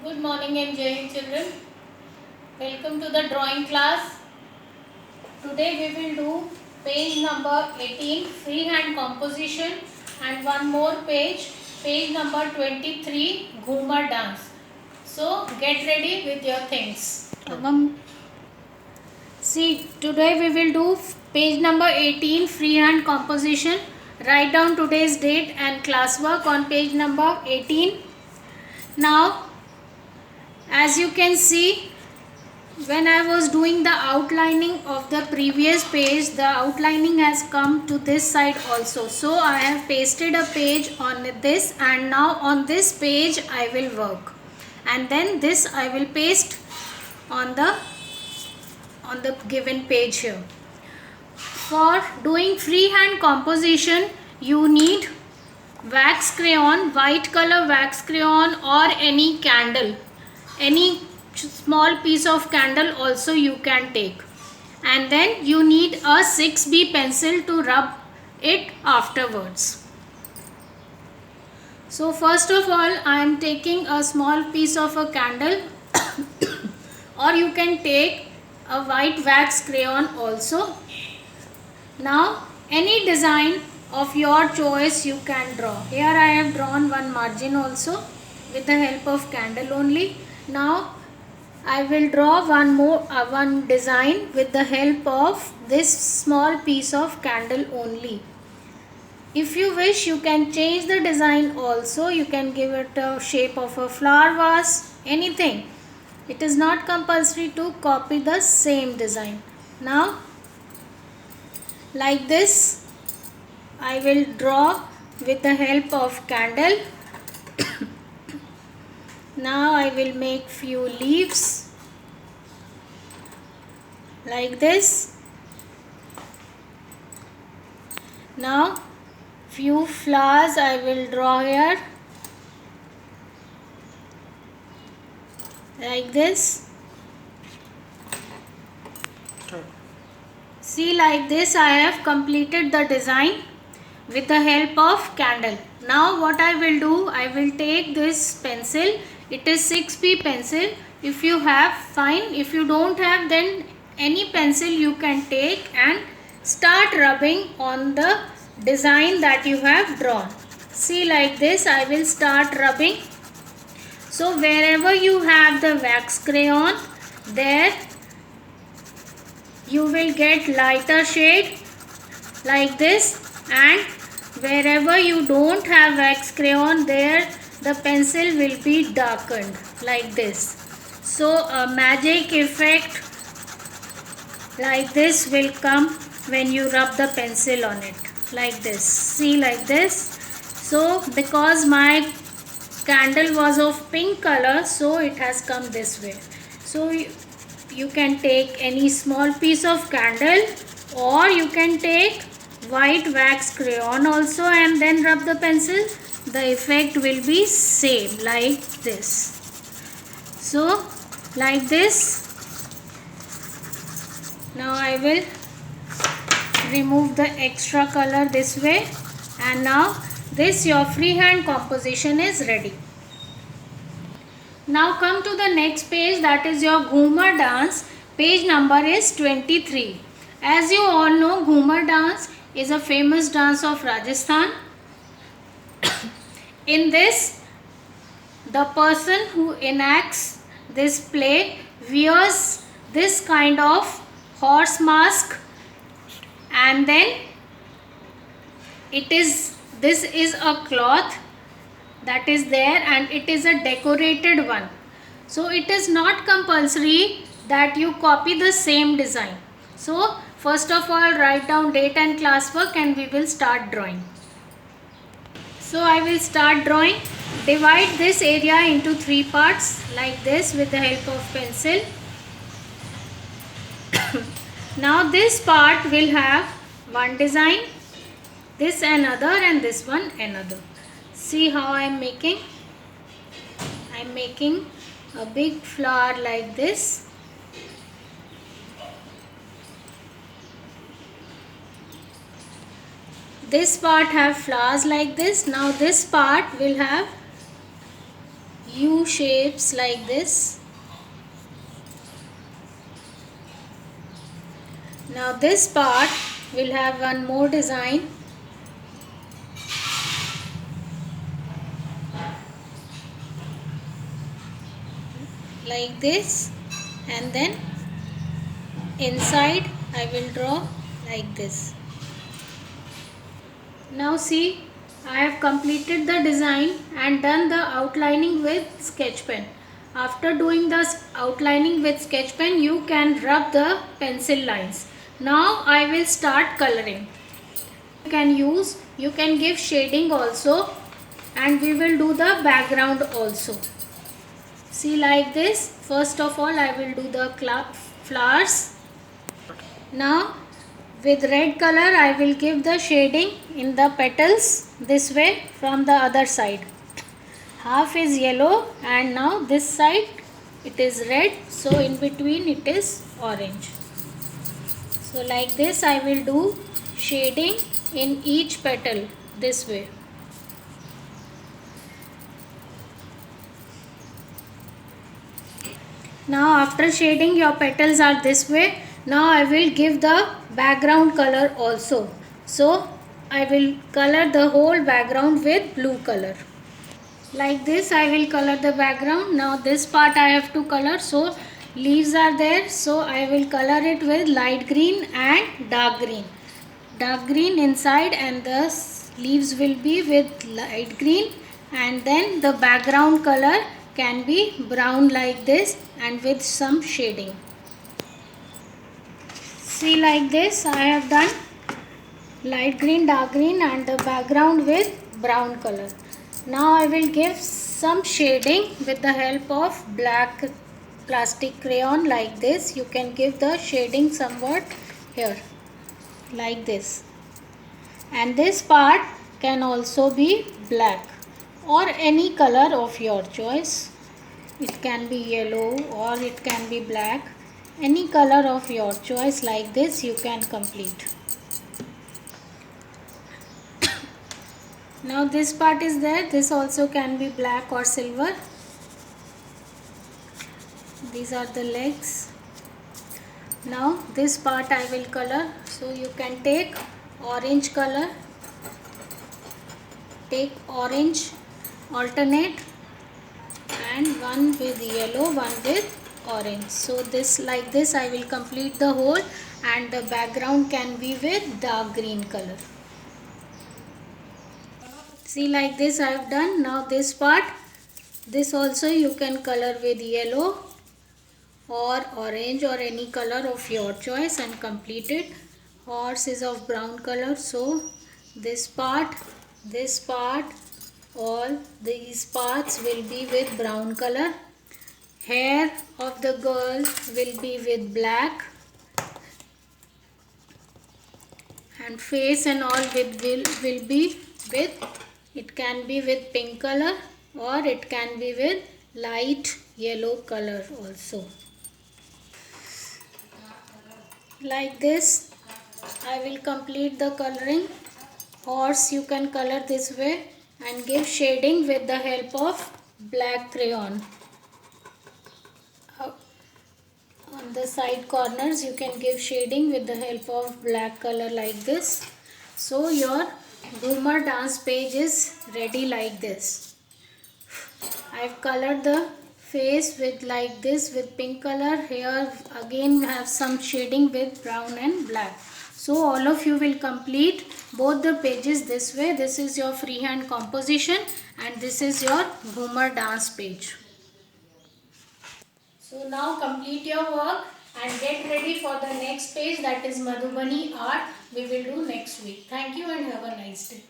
Good morning and Jai Hind children. Welcome to the drawing class. Today we will do page number 18 freehand composition and one more page number 23 Ghumar dance. So get ready with your things. See, today we will do page number 18 freehand composition. Write down today's date and classwork on page number 18. Now, as you can see, when I was doing the outlining of the previous page, the outlining has come to this side also. So I have pasted a page on this, and now on this page I will work, and then this I will paste on the given page here. For doing freehand composition, you need wax crayon, white color wax crayon, or any candle, any small piece of candle also you can take, and then you need a 6B pencil to rub it afterwards. So first of all, I am taking a small piece of a candle or you can take a white wax crayon also. Now any design of your choice you can draw. Here I have drawn one margin also with the help of candle only. Now I will draw one design with the help of this small piece of candle only. If you wish, you can change the design also. You can give it a shape of a flower vase, anything. It is not compulsory to copy the same design. Now, like this, I will draw with the help of candle. Now I will make few leaves like this. Now few flowers I will draw here like this. See, like this I have completed the design with the help of candle. Now what I will do, I will take this pencil. It is 6B pencil. If you have, fine. If you don't have, then any pencil you can take and start rubbing on the design that you have drawn. See, like this I will start rubbing. So wherever you have the wax crayon, there you will get lighter shade like this, and wherever you don't have wax crayon, there the pencil will be darkened like this. So a magic effect like this will come when you rub the pencil on it like this. See, like this. So because my candle was of pink color, so it has come this way. So you can take any small piece of candle, or you can take white wax crayon also and then rub the pencil. The effect will be same like this. So like this. Now I will remove the extra color this way, and now this your freehand composition is ready. Now come to the next page, that is your Ghumar dance. Page number is 23. As you all know, Ghumar dance is a famous dance of Rajasthan. In this, the person who enacts this play wears this kind of horse mask, and then this is a cloth that is there, and it is a decorated one. So it is not compulsory that you copy the same design. So first of all, write down date and classwork and we will start drawing. So I will start drawing. Divide this area into 3 parts like this with the help of pencil. Now this part will have one design, this another, and this one another. See how I am making? I am making a big flower like this. This part have flowers like this. Now this part will have U shapes like this. Now this part will have one more design like this, and then inside I will draw like this. Now see, I have completed the design and done the outlining with sketch pen. After doing the outlining with sketch pen, you can rub the pencil lines. Now I will start coloring. You can give shading also, and we will do the background also. See like this. First of all I will do the flowers. Now with red color I will give the shading in the petals this way from the other side. Half is yellow and now this side it is red, so in between it is orange. So like this I will do shading in each petal this way. Now after shading your petals are this way. Now I will give the background color also. So I will color the whole background with blue color. Like this I will color the background. Now this part I have to color. So leaves are there. So I will color it with light green and dark green. Dark green inside and the leaves will be with light green, and then the background color can be brown like this and with some shading. See like this I have done light green, dark green and the background with brown color. Now I will give some shading with the help of black plastic crayon like this. You can give the shading somewhat here like this, and this part can also be black or any color of your choice. It can be yellow or it can be black, any color of your choice. Like this you can complete. Now this part is there, this also can be black or silver. These are the legs. Now this part I will color, so you can take orange color, take orange alternate, and one with yellow, one with orange. So this like this I will complete the whole, and the background can be with dark green color. See like this I have done. Now this part, this also you can color with yellow or orange or any color of your choice and complete it. Horse is of brown color, so this part, all these parts will be with brown color. Hair of the girl will be with black, and face and all will be with, it can be with pink color or it can be with light yellow color also. Like this I will complete the coloring. Horse you can color this way and give shading with the help of black crayon. On the side corners you can give shading with the help of black color like this. So your Ghumar dance page is ready like this. I have colored the face with like this with pink color. Here again we have some shading with brown and black. So all of you will complete both the pages this way. This is your freehand composition and this is your Ghumar dance page. So now complete your work and get ready for the next page, that is Madhubani art we will do next week. Thank you and have a nice day.